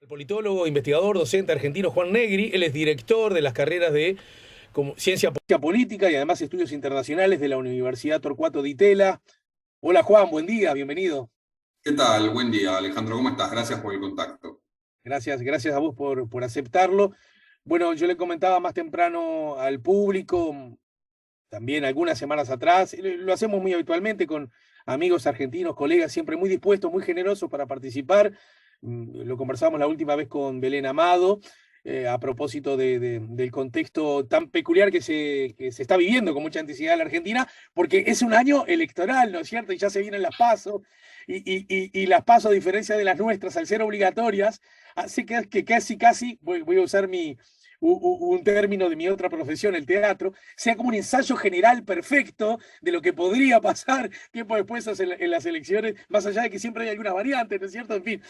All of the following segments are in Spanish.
El politólogo, investigador, docente argentino Juan Negri, él es director de las carreras de Ciencia Política y además Estudios Internacionales de la Universidad Torcuato Di Tella. Hola Juan, buen día, bienvenido. ¿Qué tal? Buen día, Alejandro. ¿Cómo estás? Gracias por el contacto. Gracias a vos por aceptarlo. Bueno, yo le comentaba más temprano al público, también algunas semanas atrás, lo hacemos muy habitualmente con amigos argentinos, colegas, siempre muy dispuestos, muy generosos para participar. Lo conversamos la última vez con Belén Amado, a propósito del contexto tan peculiar que se está viviendo con mucha intensidad en la Argentina, porque es un año electoral, ¿no es cierto? Y ya se vienen las PASO, y las PASO, a diferencia de las nuestras, al ser obligatorias, así que casi, voy a usar un término de mi otra profesión, el teatro, sea como un ensayo general perfecto de lo que podría pasar tiempo después en las elecciones, más allá de que siempre hay alguna variante, ¿no es cierto? En fin,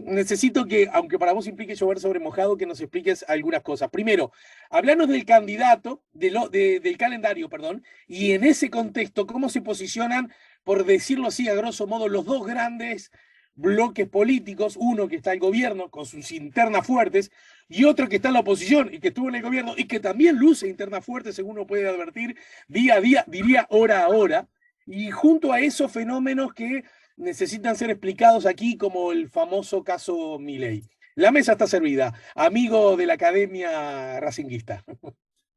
necesito que, aunque para vos implique llover sobre mojado, que nos expliques algunas cosas. Primero, hablarnos del candidato, del calendario, perdón, y en ese contexto, cómo se posicionan, por decirlo así, a grosso modo, los dos grandes bloques políticos, uno que está el gobierno con sus internas fuertes y otro que está en la oposición y que estuvo en el gobierno y que también luce internas fuertes, según uno puede advertir, día a día, diría hora a hora, y junto a esos fenómenos que necesitan ser explicados aquí, como el famoso caso Milei. La mesa está servida, amigo de la Academia Racinguista.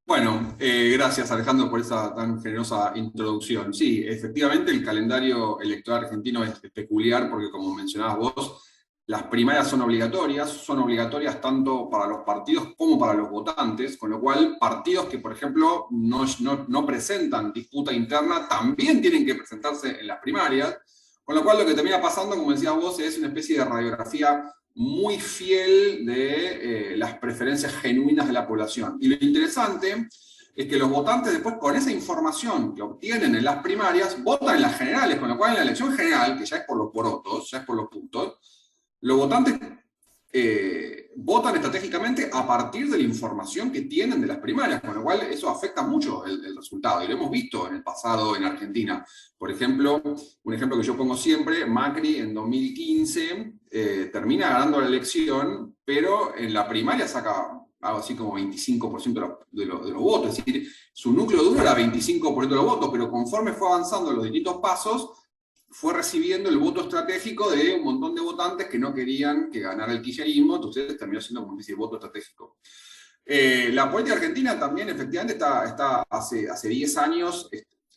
Bueno, gracias Alejandro por esa tan generosa introducción. Sí, efectivamente el calendario electoral argentino es peculiar porque, como mencionabas vos, las primarias son obligatorias tanto para los partidos como para los votantes, con lo cual partidos que, por ejemplo, no presentan disputa interna también tienen que presentarse en las primarias, con lo cual lo que termina pasando, como decías vos, es una especie de radiografía muy fiel de las preferencias genuinas de la población. Y lo interesante es que los votantes después, con esa información que obtienen en las primarias, votan en las generales, con lo cual en la elección general, que ya es por los porotos, ya es por los puntos, los votantes votan estratégicamente a partir de la información que tienen de las primarias, con lo cual eso afecta mucho el resultado, y lo hemos visto en el pasado en Argentina. Por ejemplo, un ejemplo que yo pongo siempre, Macri en 2015 termina ganando la elección, pero en la primaria saca algo así como 25% de los votos, es decir, su núcleo duro era 25% de los votos, pero conforme fue avanzando los distintos pasos, fue recibiendo el voto estratégico de un montón de votantes que no querían que ganara el kirchnerismo, entonces terminó siendo como dice, el voto estratégico. La política argentina también efectivamente está hace 10 años,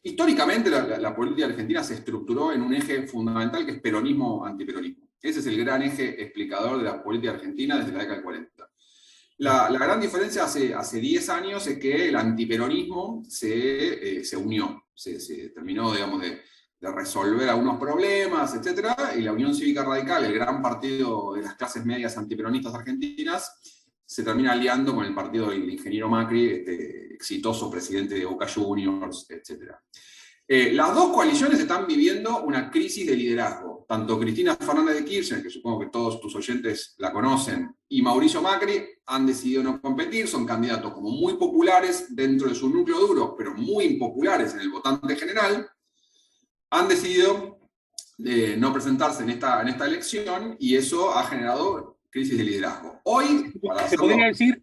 históricamente la política argentina se estructuró en un eje fundamental que es peronismo-antiperonismo. Ese es el gran eje explicador de la política argentina desde la década del 40. La gran diferencia hace 10 años es que el antiperonismo se unió, se terminó, digamos, de resolver algunos problemas, etc. Y la Unión Cívica Radical, el gran partido de las clases medias antiperonistas argentinas, se termina aliando con el partido del ingeniero Macri, exitoso presidente de Boca Juniors, etc. Las dos coaliciones están viviendo una crisis de liderazgo. Tanto Cristina Fernández de Kirchner, que supongo que todos tus oyentes la conocen, y Mauricio Macri han decidido no competir, son candidatos como muy populares dentro de su núcleo duro, pero muy impopulares en el votante general. Han decidido no presentarse en esta elección y eso ha generado crisis de liderazgo. Hoy, para Se hacerlo... podría decir,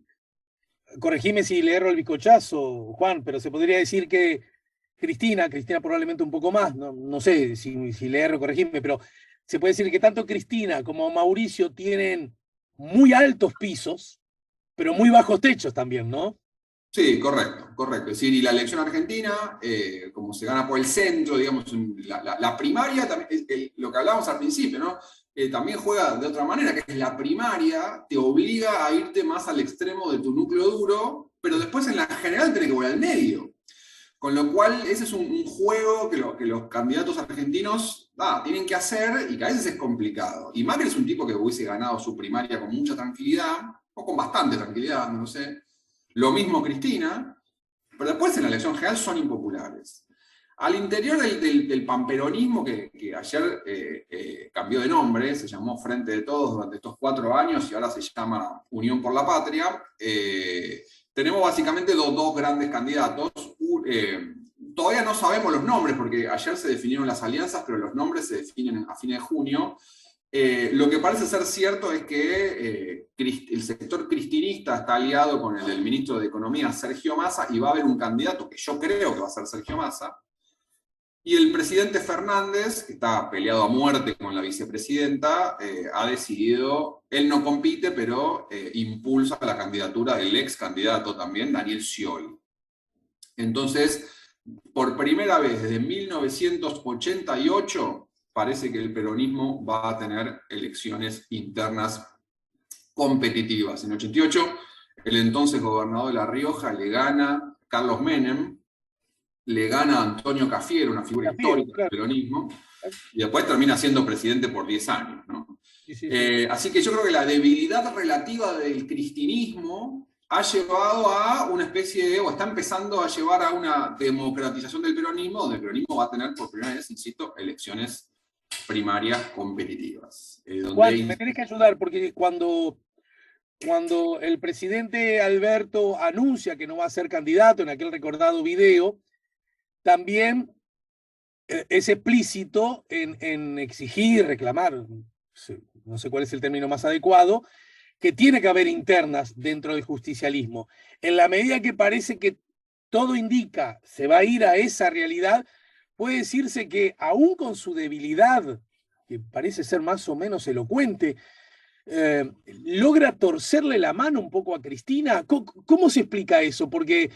corregime si le erro el bicochazo, Juan, pero se podría decir que Cristina probablemente un poco más, no sé si le erro, corregime, pero se puede decir que tanto Cristina como Mauricio tienen muy altos pisos, pero muy bajos techos también, ¿no? Sí, correcto, correcto. Es decir, y la elección argentina, como se gana por el centro, digamos, la primaria, también, lo que hablábamos al principio, ¿no? También juega de otra manera, que es la primaria, te obliga a irte más al extremo de tu núcleo duro, pero después en la general tenés que volver al medio. Con lo cual, ese es un juego que los candidatos argentinos tienen que hacer y que a veces es complicado. Y Macri es un tipo que hubiese ganado su primaria con mucha tranquilidad, o con bastante tranquilidad, no lo sé. Lo mismo Cristina, pero después en la elección general son impopulares. Al interior del pamperonismo, que ayer cambió de nombre, se llamó Frente de Todos durante estos 4 años y ahora se llama Unión por la Patria, tenemos básicamente dos grandes candidatos. Todavía no sabemos los nombres, porque ayer se definieron las alianzas, pero los nombres se definen a fines de junio. Lo que parece ser cierto es que el sector cristinista está aliado con el del ministro de Economía, Sergio Massa, y va a haber un candidato que yo creo que va a ser Sergio Massa, y el presidente Fernández, que está peleado a muerte con la vicepresidenta, ha decidido, él no compite, pero impulsa la candidatura del ex candidato también, Daniel Scioli. Entonces, por primera vez desde 1988, parece que el peronismo va a tener elecciones internas competitivas. En 88, el entonces gobernador de La Rioja le gana Carlos Menem, le gana a Antonio Cafiero, una figura histórica del peronismo, y después termina siendo presidente por 10 años, ¿no? Sí, sí, sí. Así que yo creo que la debilidad relativa del cristinismo ha llevado a una especie de, o está empezando a llevar a una democratización del peronismo, donde el peronismo va a tener por primera vez, insisto, elecciones primarias competitivas. Juan, me tenés que ayudar porque cuando el presidente Alberto anuncia que no va a ser candidato en aquel recordado video, también es explícito en exigir, reclamar, no sé cuál es el término más adecuado, que tiene que haber internas dentro del justicialismo. En la medida que parece que todo indica se va a ir a esa realidad, puede decirse que aún con su debilidad, que parece ser más o menos elocuente, logra torcerle la mano un poco a Cristina. ¿Cómo se explica eso? Porque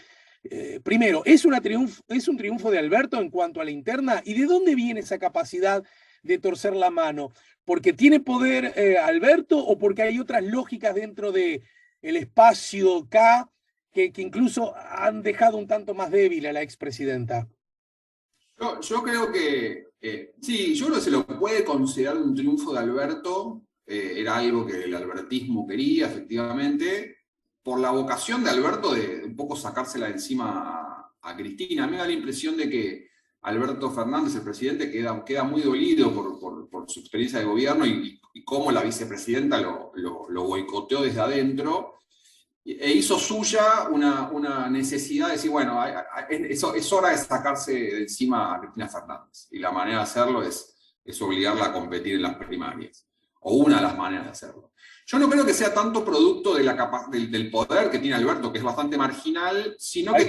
primero, ¿es un triunfo de Alberto en cuanto a la interna? ¿Y de dónde viene esa capacidad de torcer la mano? ¿Porque tiene poder Alberto o porque hay otras lógicas dentro del espacio K que incluso han dejado un tanto más débil a la expresidenta? Yo creo que, sí, yo creo que se lo puede considerar un triunfo de Alberto, era algo que el albertismo quería, efectivamente, por la vocación de Alberto de un poco sacársela de encima a Cristina. A mí me da la impresión de que Alberto Fernández, el presidente, queda muy dolido por su experiencia de gobierno y cómo la vicepresidenta lo boicoteó desde adentro, e hizo suya una necesidad de decir, bueno, es hora de sacarse de encima a Cristina Fernández. Y la manera de hacerlo es obligarla a competir en las primarias. O una de las maneras de hacerlo. Yo no creo que sea tanto producto del poder que tiene Alberto, que es bastante marginal, sino que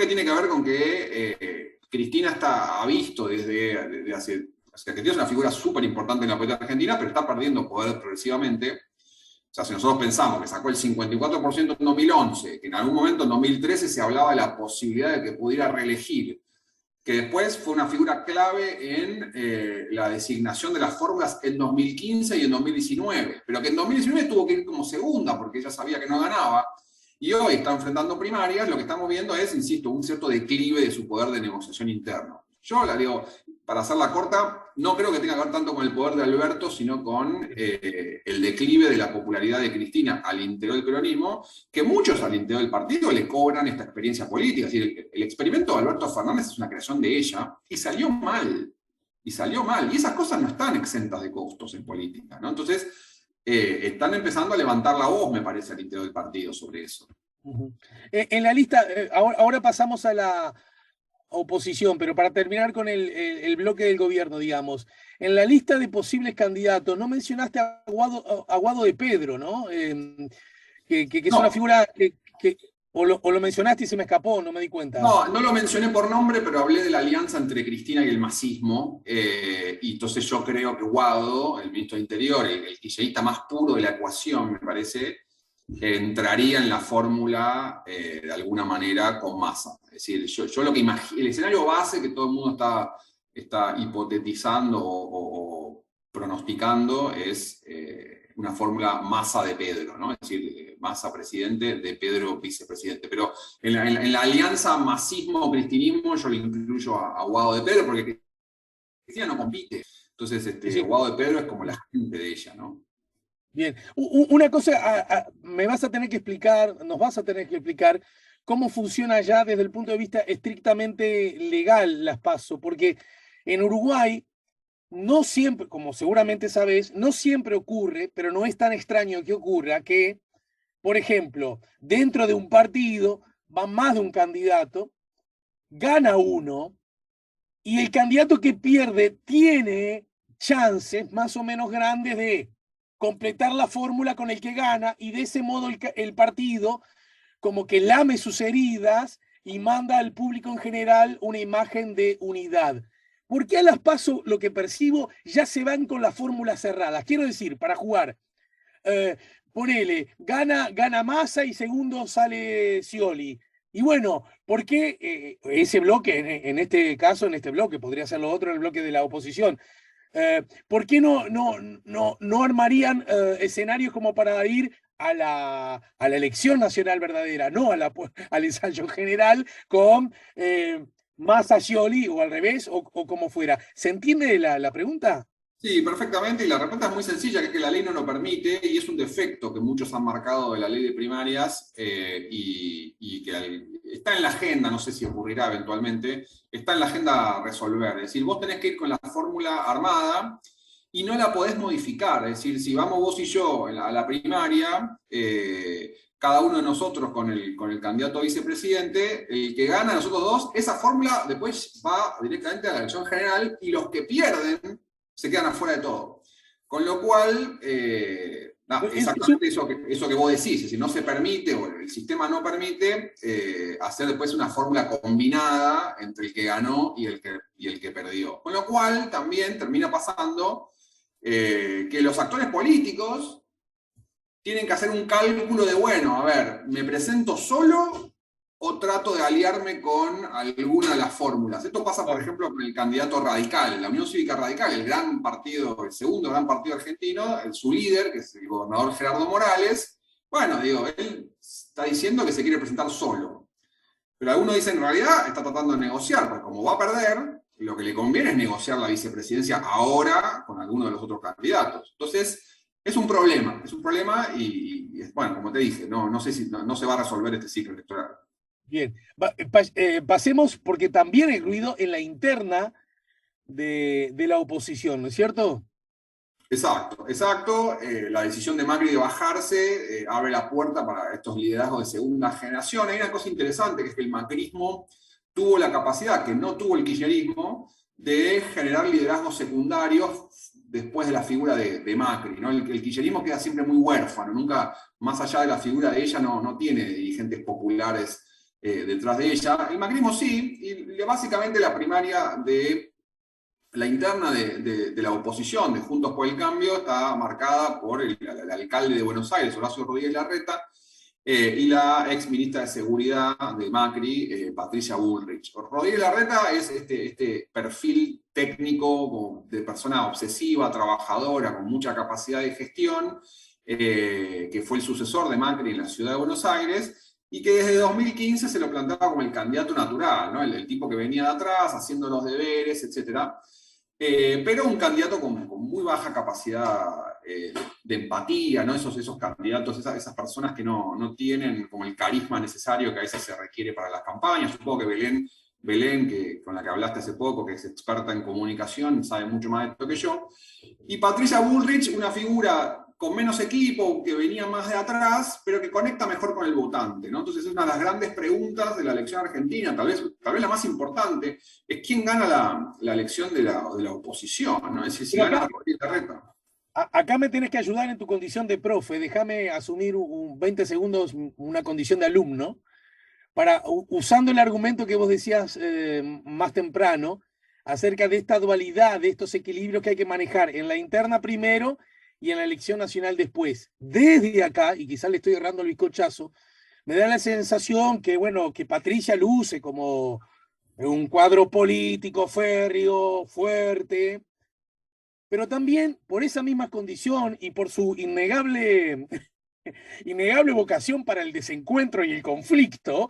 tiene que ver con que Cristina ha visto desde hace... O sea, Cristina es una figura súper importante en la política argentina, pero está perdiendo poder progresivamente. O sea, si nosotros pensamos que sacó el 54% en 2011, que en algún momento en 2013 se hablaba de la posibilidad de que pudiera reelegir, que después fue una figura clave en la designación de las fórmulas en 2015 y en 2019, pero que en 2019 tuvo que ir como segunda porque ella sabía que no ganaba, y hoy está enfrentando primarias, lo que estamos viendo es, insisto, un cierto declive de su poder de negociación interno. Yo la digo, para hacerla corta, no creo que tenga que ver tanto con el poder de Alberto, sino con el declive de la popularidad de Cristina al interior del peronismo, que muchos al interior del partido le cobran esta experiencia política. Es decir, el experimento de Alberto Fernández es una creación de ella, y salió mal. Y salió mal. Y esas cosas no están exentas de costos en política, ¿no? Entonces, están empezando a levantar la voz, me parece, al interior del partido sobre eso. En la lista, ahora pasamos a la oposición, pero para terminar con el bloque del gobierno, digamos, en la lista de posibles candidatos, no mencionaste a Guado de Pedro, ¿no? Que es una figura o lo mencionaste y se me escapó, no me di cuenta. No, no lo mencioné por nombre, pero hablé de la alianza entre Cristina y el masismo, y entonces yo creo que Guado, el ministro de Interior, el kirchnerista más puro de la ecuación, me parece, entraría en la fórmula de alguna manera con Massa. Es decir, yo lo que imagino, el escenario base que todo el mundo está hipotetizando o pronosticando es una fórmula Massa de Pedro, ¿no? Es decir, Massa presidente, de Pedro vicepresidente. Pero en la alianza masismo-cristinismo yo le incluyo a Guado de Pedro, porque Cristina no compite. Entonces, Sí. Guado de Pedro es como la gente de ella, ¿no? Bien, una cosa, nos vas a tener que explicar cómo funciona ya desde el punto de vista estrictamente legal las PASO, porque en Uruguay no siempre, como seguramente sabes, no siempre ocurre, pero no es tan extraño que ocurra que, por ejemplo, dentro de un partido va más de un candidato, gana uno, y el candidato que pierde tiene chances más o menos grandes de completar la fórmula con el que gana, y de ese modo el partido como que lame sus heridas y manda al público en general una imagen de unidad. ¿Por qué a las PASO lo que percibo ya se van con las fórmulas cerradas? Quiero decir, para jugar, eh, ponele, gana Massa y segundo sale Scioli. Y bueno, ¿por qué ese bloque, en este caso, en este bloque, podría ser lo otro en el bloque de la oposición, ¿por qué no armarían escenarios como para ir a la elección nacional verdadera, no al ensayo general con Massa Scioli o al revés, o como fuera? ¿Se entiende la pregunta? Sí, perfectamente, y la respuesta es muy sencilla, que es que la ley no lo permite, y es un defecto que muchos han marcado de la ley de primarias, y que está en la agenda, no sé si ocurrirá eventualmente, está en la agenda a resolver. Es decir, vos tenés que ir con la fórmula armada y no la podés modificar. Es decir, si vamos vos y yo a la primaria, cada uno de nosotros con el candidato a vicepresidente, el que gana, nosotros dos, esa fórmula después va directamente a la elección general, y los que pierden se quedan afuera de todo. Con lo cual, exactamente eso que vos decís, es decir, no se permite, o el sistema no permite, hacer después una fórmula combinada entre el que ganó y el que perdió. Con lo cual, también termina pasando que los actores políticos tienen que hacer un cálculo de, bueno, a ver, ¿me presento solo o trato de aliarme con alguna de las fórmulas? Esto pasa, por ejemplo, con el candidato radical, la Unión Cívica Radical, el gran partido, el segundo gran partido argentino, su líder, que es el gobernador Gerardo Morales. Bueno, digo, él está diciendo que se quiere presentar solo. Pero algunos dicen, en realidad, está tratando de negociar, porque como va a perder, lo que le conviene es negociar la vicepresidencia ahora con alguno de los otros candidatos. Entonces, es un problema y bueno, como te dije, no sé si no se va a resolver este ciclo electoral. Bien, pasemos, porque también hay ruido en la interna de la oposición, ¿no es cierto? Exacto, exacto. La decisión de Macri de bajarse abre la puerta para estos liderazgos de segunda generación. Hay una cosa interesante, que es que el macrismo tuvo la capacidad, que no tuvo el kirchnerismo, de generar liderazgos secundarios después de la figura de Macri, ¿no? El kirchnerismo queda siempre muy huérfano, nunca, más allá de la figura de ella, no tiene dirigentes populares detrás de ella. El macrismo sí, y básicamente la primaria de la interna de la oposición, de Juntos por el Cambio, está marcada por el alcalde de Buenos Aires, Horacio Rodríguez Larreta, y la ex ministra de Seguridad de Macri, Patricia Bullrich. Rodríguez Larreta es este perfil técnico de persona obsesiva, trabajadora, con mucha capacidad de gestión, que fue el sucesor de Macri en la ciudad de Buenos Aires, y que desde 2015 se lo planteaba como el candidato natural, ¿no? El tipo que venía de atrás, haciendo los deberes, etc. Pero un candidato con muy baja capacidad de empatía, ¿no? Esos candidatos, esas personas que no tienen como el carisma necesario que a veces se requiere para las campañas. Supongo que Belén, con la que hablaste hace poco, que es experta en comunicación, sabe mucho más de esto que yo. Y Patricia Bullrich, una figura con menos equipo, que venía más de atrás, pero que conecta mejor con el votante, ¿no? Entonces es una de las grandes preguntas de la elección argentina, tal vez la más importante, es quién gana la elección de la oposición, ¿no? Es decir, si Pero gana acá, Rodríguez Larreta. acá me tenés que ayudar en tu condición de profe. Déjame asumir 20 segundos una condición de alumno para, usando el argumento que vos decías más temprano, acerca de esta dualidad, de estos equilibrios que hay que manejar en la interna primero y en la elección nacional después. Desde acá, y quizás le estoy errando el bizcochazo, me da la sensación que, bueno, que Patricia luce como un cuadro político férreo, fuerte, pero también por esa misma condición y por su innegable vocación para el desencuentro y el conflicto,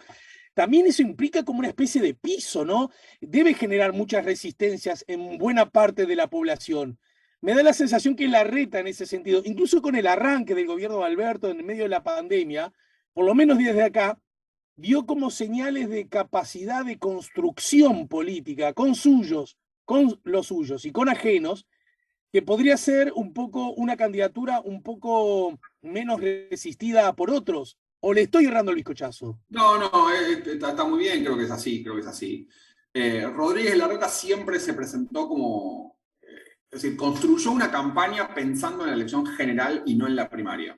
también eso implica como una especie de piso, ¿no? Debe generar muchas resistencias en buena parte de la población. Me da la sensación que Larreta en ese sentido, incluso con el arranque del gobierno de Alberto en medio de la pandemia, por lo menos desde acá, dio como señales de capacidad de construcción política con los suyos y con ajenos, que podría ser un poco una candidatura un poco menos resistida por otros. ¿O le estoy errando el bizcochazo? No, está muy bien, creo que es así, creo que es así. Rodríguez Larreta siempre se presentó como es decir, construyó una campaña pensando en la elección general y no en la primaria.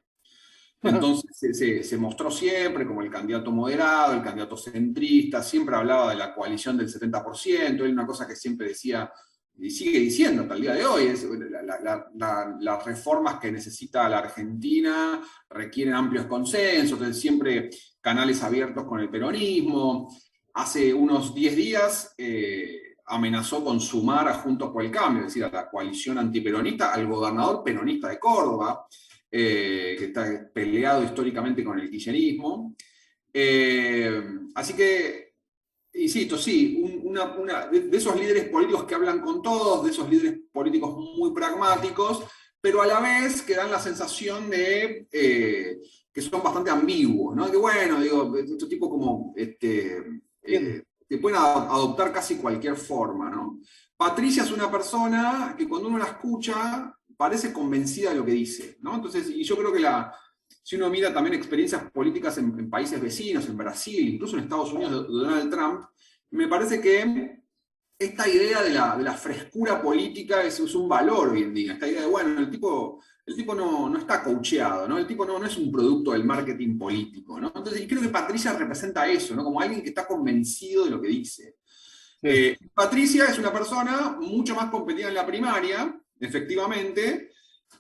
Entonces se mostró siempre como el candidato moderado, el candidato centrista, siempre hablaba de la coalición del 70%, él una cosa que siempre decía, y sigue diciendo hasta el día de hoy, es las reformas que necesita la Argentina requieren amplios consensos, entonces siempre canales abiertos con el peronismo. Hace unos 10 días amenazó con sumar a Juntos por el Cambio, es decir, a la coalición antiperonista, al gobernador peronista de Córdoba, que está peleado históricamente con el kirchnerismo. Así que, insisto, sí, de esos líderes políticos que hablan con todos, de esos líderes políticos muy pragmáticos, pero a la vez que dan la sensación de que son bastante ambiguos, ¿no? Que bueno, digo, este tipo como que pueden adoptar casi cualquier forma, ¿no? Patricia es una persona que cuando uno la escucha parece convencida de lo que dice, ¿no? Entonces, y yo creo que si uno mira también experiencias políticas en países vecinos, en Brasil, incluso en Estados Unidos de Donald Trump, me parece que esta idea de la frescura política es un valor hoy en día. Esta idea de, bueno, el tipo no está coacheado, ¿no? El tipo no es un producto del marketing político, ¿no? Entonces, y creo que Patricia representa eso, ¿no? Como alguien que está convencido de lo que dice. Sí. Patricia es una persona mucho más competida en la primaria, efectivamente,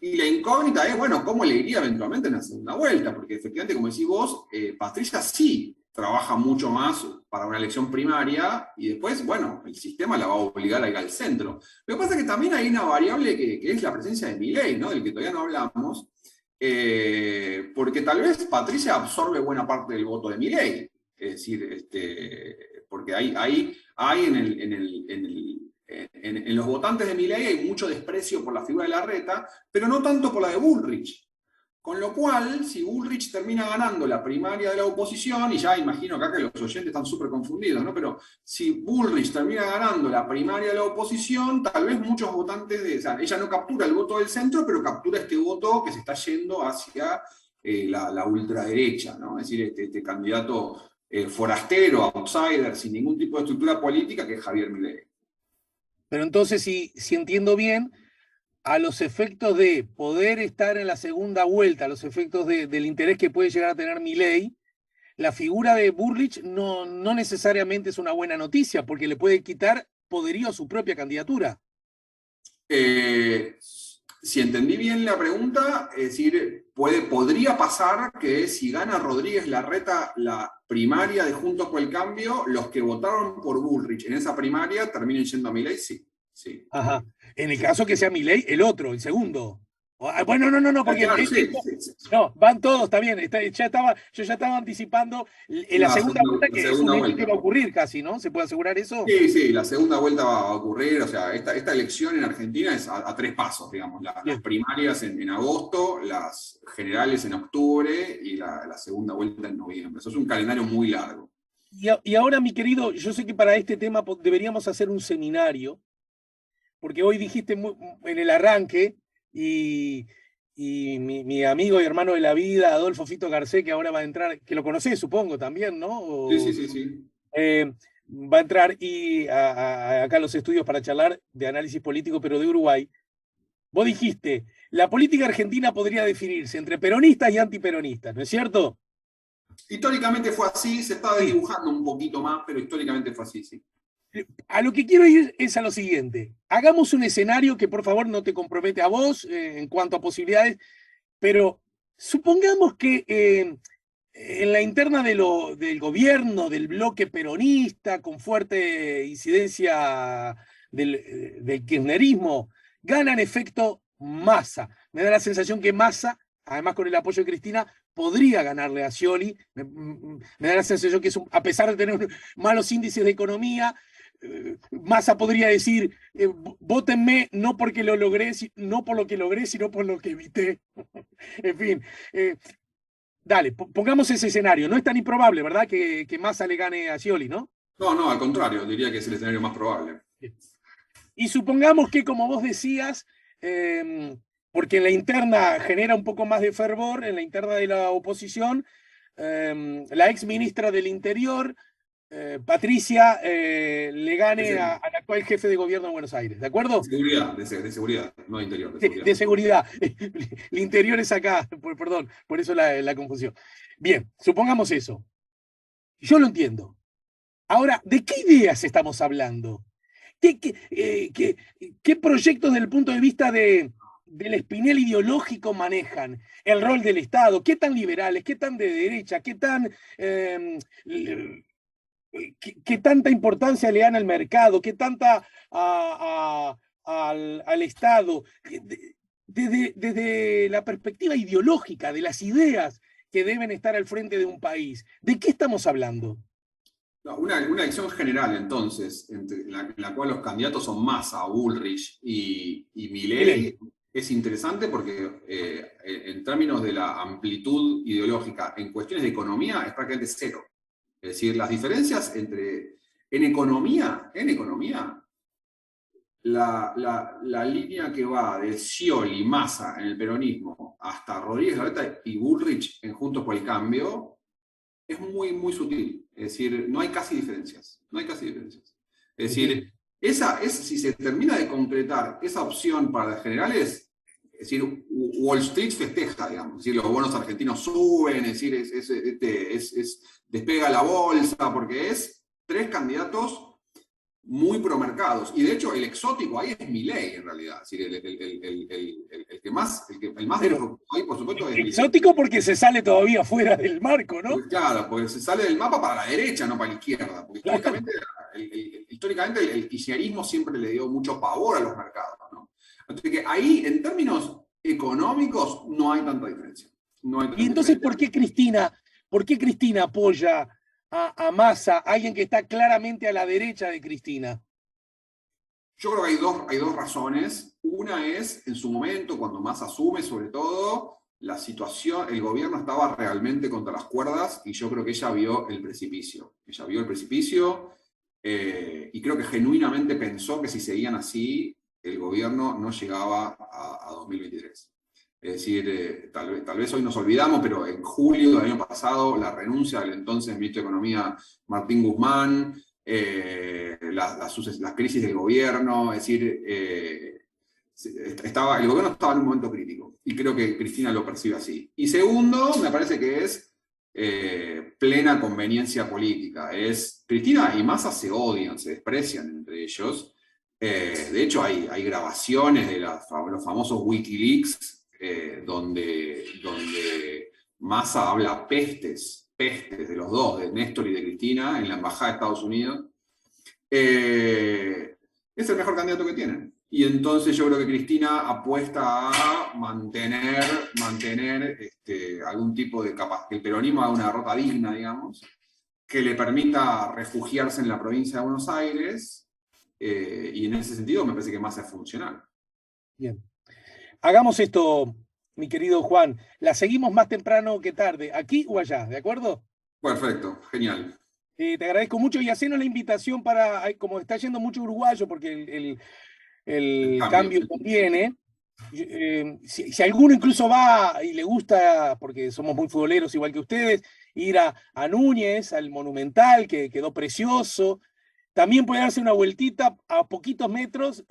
y la incógnita es, bueno, ¿cómo le iría eventualmente en la segunda vuelta? Porque efectivamente, como decís vos, Patricia sí trabaja mucho más para una elección primaria y después, bueno, el sistema la va a obligar a ir al centro. Lo que pasa es que también hay una variable que es la presencia de Milei, ¿no? Del que todavía no hablamos, porque tal vez Patricia absorbe buena parte del voto de Milei. Es decir, porque hay en los votantes de Milei hay mucho desprecio por la figura de Larreta, pero no tanto por la de Bullrich. Con lo cual, si Bullrich termina ganando la primaria de la oposición, y ya imagino que acá los oyentes están súper confundidos, ¿no? Pero si Bullrich termina ganando la primaria de la oposición, tal vez muchos votantes o sea, ella no captura el voto del centro, pero captura este voto que se está yendo hacia la ultraderecha, ¿no? Es decir, este candidato forastero, outsider, sin ningún tipo de estructura política, que es Javier Milei. Pero entonces, si entiendo bien, a los efectos de poder estar en la segunda vuelta, a los efectos del interés que puede llegar a tener Milei, la figura de Bullrich no necesariamente es una buena noticia, porque le puede quitar poderío a su propia candidatura. Si entendí bien la pregunta, es decir, podría pasar que si gana Rodríguez Larreta la primaria de Juntos por el Cambio, los que votaron por Bullrich en esa primaria terminen yendo a Milei, sí. Sí. Ajá. En el caso que sea Milei, el otro, el segundo. Bueno, no, porque Claro, sí, sí. no, van todos, está bien. Yo ya estaba anticipando en la segunda vuelta, que es un hecho que va a ocurrir casi, ¿no? ¿Se puede asegurar eso? Sí, la segunda vuelta va a ocurrir. O sea, esta elección en Argentina es a 3 pasos, digamos. Las primarias en agosto, las generales en octubre y la segunda vuelta en noviembre. Eso es un calendario muy largo. Y ahora, mi querido, yo sé que para este tema deberíamos hacer un seminario, porque hoy dijiste en el arranque, y mi amigo y hermano de la vida, Adolfo Fito Garcés, que ahora va a entrar, que lo conocés, supongo, también, ¿no? Sí. Va a entrar acá a los estudios para charlar de análisis político, pero de Uruguay. Vos dijiste, la política argentina podría definirse entre peronistas y antiperonistas, ¿no es cierto? Históricamente fue así, se está dibujando un poquito más, pero históricamente fue así, sí. A lo que quiero ir es a lo siguiente. Hagamos un escenario que por favor no te compromete a vos en cuanto a posibilidades, pero supongamos que en la interna del gobierno, del bloque peronista, con fuerte incidencia del kirchnerismo, gana en efecto Massa. Me da la sensación que Massa, además con el apoyo de Cristina, podría ganarle a Scioli. Me da la sensación que a pesar de tener malos índices de economía, Massa podría decir, vótenme no porque lo logré, no por lo que logré, sino por lo que evité. En fin, dale, pongamos ese escenario. No es tan improbable, ¿verdad? Que Massa le gane a Scioli, ¿no? No, al contrario, diría que es el escenario más probable. Y supongamos que, como vos decías, porque en la interna genera un poco más de fervor, en la interna de la oposición, la ex ministra del Interior Patricia le De, gane se- al actual jefe de gobierno de Buenos Aires, ¿de de acuerdo? seguridad, de seguridad, no de interior, de seguridad. De seguridad. El interior es acá, perdón, por eso la confusión. Bien, supongamos eso. Yo lo entiendo. Ahora, ¿de qué ideas estamos hablando? ¿Qué proyectos desde el punto de vista del espinel ideológico manejan? El rol del Estado, ¿qué tan liberales, qué tan de derecha, eh, qué tanta importancia le dan al mercado, qué tanta al Estado? Desde la perspectiva ideológica, de las ideas que deben estar al frente de un país, ¿de qué estamos hablando? No, una elección general, entonces, en la cual los candidatos son Massa, Bullrich y Milei. Milei, es interesante porque en términos de la amplitud ideológica, en cuestiones de economía, es prácticamente cero. Es decir, las diferencias entre... En economía, la línea que va de Scioli, Massa en el peronismo, hasta Rodríguez Larreta y Bullrich en Juntos por el Cambio, es muy, muy sutil. Es decir, no hay casi diferencias. No hay casi diferencias. Es Entiendo. decir, si se termina de concretar esa opción para las generales, es decir, Wall Street festeja, digamos. Es decir, los bonos argentinos suben, es decir, despega la bolsa, porque es tres candidatos muy promercados. Y de hecho, el exótico ahí es Milei, en realidad. Es decir, el más Pero disruptivo ahí, por supuesto, es Milei. exótico porque se sale todavía fuera del marco, ¿no? Porque, claro, porque se sale del mapa para la derecha, no para la izquierda. Porque Claro. históricamente el kirchnerismo siempre le dio mucho pavor a los mercados, ¿no? Así que ahí, en términos económicos, no hay tanta diferencia. No hay Y tanta entonces, diferencia. ¿por qué Cristina apoya a Massa, alguien que está claramente a la derecha de Cristina? Yo creo que hay dos razones. Una es, en su momento, cuando más asume, sobre todo, la situación, el gobierno estaba realmente contra las cuerdas y yo creo que ella vio el precipicio. Ella vio el precipicio y creo que genuinamente pensó que si seguían así, el gobierno no llegaba a 2023. Es decir, tal vez hoy nos olvidamos, pero en julio del año pasado, la renuncia del entonces ministro de Economía Martín Guzmán, las crisis del gobierno, es decir, el gobierno estaba en un momento crítico y creo que Cristina lo percibe así. Y segundo, me parece que es plena conveniencia política. Cristina y Massa se odian, se desprecian entre ellos. De hecho, hay grabaciones de los famosos Wikileaks donde Massa habla pestes de los dos, de Néstor y de Cristina, en la Embajada de Estados Unidos. Es el mejor candidato que tienen. Y entonces yo creo que Cristina apuesta a mantener algún tipo de que el peronismo haga una derrota digna, digamos, que le permita refugiarse en la provincia de Buenos Aires, y en ese sentido me parece que más es funcional. Bien. Hagamos esto, mi querido Juan. La seguimos más temprano que tarde, aquí o allá, ¿de acuerdo? Perfecto, genial. Te agradezco mucho y hacenos la invitación como está yendo mucho uruguayo, porque El el cambio. cambio conviene. Si alguno incluso va y le gusta, porque somos muy futboleros igual que ustedes, ir a Núñez, al Monumental, que quedó precioso. También puede darse una vueltita a poquitos metros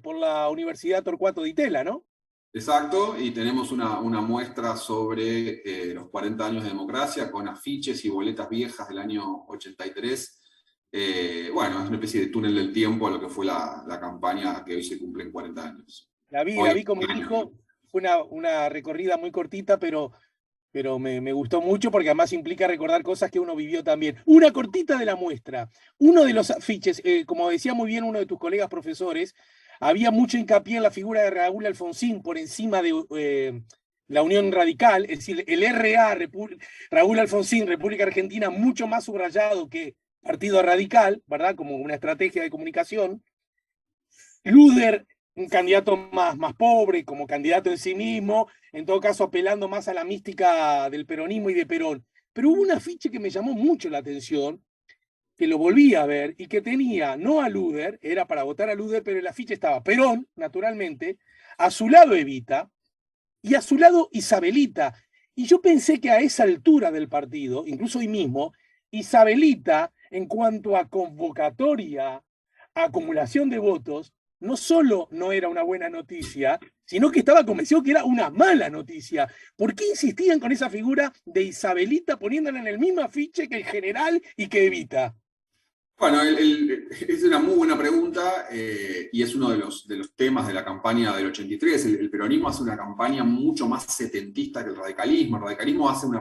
por la Universidad Torcuato Di Tella, ¿no? Exacto, y tenemos una muestra sobre los 40 años de democracia con afiches y boletas viejas del año 83. Bueno, es una especie de túnel del tiempo a lo que fue la campaña que hoy se cumplen 40 años. La Hoy, vi con mi año. hijo, fue una recorrida muy cortita, pero me gustó mucho porque además implica recordar cosas que uno vivió también. Una cortita de la muestra. Uno de los afiches, como decía muy bien uno de tus colegas profesores, había mucho hincapié en la figura de Raúl Alfonsín por encima de la Unión Radical, es decir, el RA, Raúl Alfonsín, República Argentina, mucho más subrayado que Partido Radical, ¿verdad? Como una estrategia de comunicación. Luder, un candidato más pobre, como candidato en sí mismo, en todo caso apelando más a la mística del peronismo y de Perón. Pero hubo un afiche que me llamó mucho la atención, que lo volví a ver, y que tenía no a Luder, era para votar a Luder, pero el afiche estaba Perón, naturalmente, a su lado Evita, y a su lado Isabelita. Y yo pensé que a esa altura del partido, incluso hoy mismo, Isabelita en cuanto a convocatoria, acumulación de votos, no solo no era una buena noticia, sino que estaba convencido que era una mala noticia. ¿Por qué insistían con esa figura de Isabelita poniéndola en el mismo afiche que el general y que Evita? Bueno, es una muy buena pregunta y es uno de los temas de la campaña del 83. El peronismo hace una campaña mucho más setentista que el radicalismo. El radicalismo hace es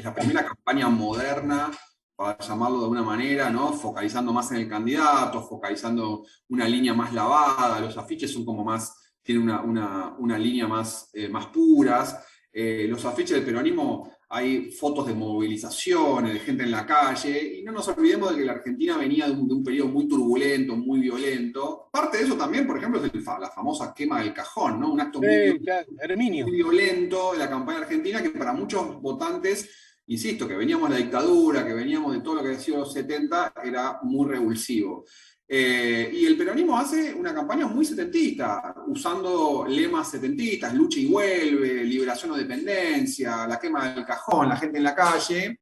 la primera campaña moderna, para llamarlo de alguna manera, ¿no? Focalizando más en el candidato, focalizando una línea más lavada, los afiches son como más, tienen una línea más, más puras. Los afiches del peronismo hay fotos de movilizaciones, de gente en la calle, y no nos olvidemos de que la Argentina venía de un periodo muy turbulento, muy violento. Parte de eso también, por ejemplo, es la famosa quema del cajón, ¿no? Un acto Claro, Herminio. muy violento de la campaña argentina que para muchos votantes, insisto, que veníamos de la dictadura, que veníamos de todo lo que había sido los 70, era muy revulsivo. Y el peronismo hace una campaña muy setentista, usando lemas setentistas, lucha y vuelve, liberación o dependencia, la quema del cajón, la gente en la calle.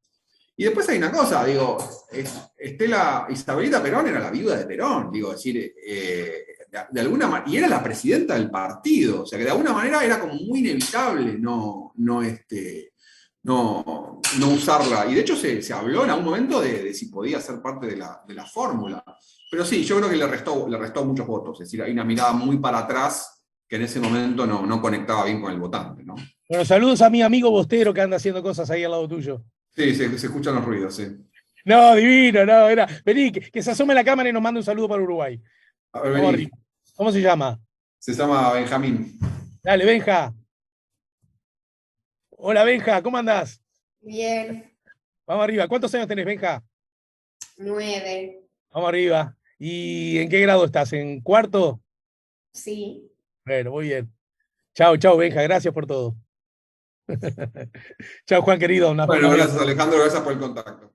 Y después hay una cosa, digo, Isabelita Perón era la viuda de Perón, digo, es decir, de alguna manera, y era la presidenta del partido, o sea que de alguna manera era como muy inevitable no usarla. Y de hecho se habló en algún momento de si podía ser parte de la fórmula. Pero sí, yo creo que le restó muchos votos. Es decir, hay una mirada muy para atrás que en ese momento no conectaba bien con el votante, ¿no? Bueno, saludos a mi amigo Bostero que anda haciendo cosas ahí al lado tuyo. Sí, se escuchan los ruidos, sí. No, divino, no, era. Vení, que se asome la cámara y nos mande un saludo para Uruguay. A ver, Vamos vení. arriba. ¿Cómo se llama? Se llama Benjamín. Dale, Benja. Hola, Benja, ¿cómo andás? Bien, Vamos arriba. ¿Cuántos años tenés, Benja? 9, Vamos arriba. ¿Y en qué grado estás? ¿En cuarto? sí. Bueno, muy bien. Chao, chao, Benja. Gracias por todo. Chao, Juan querido. Bueno, gracias Alejandro, gracias por el contacto.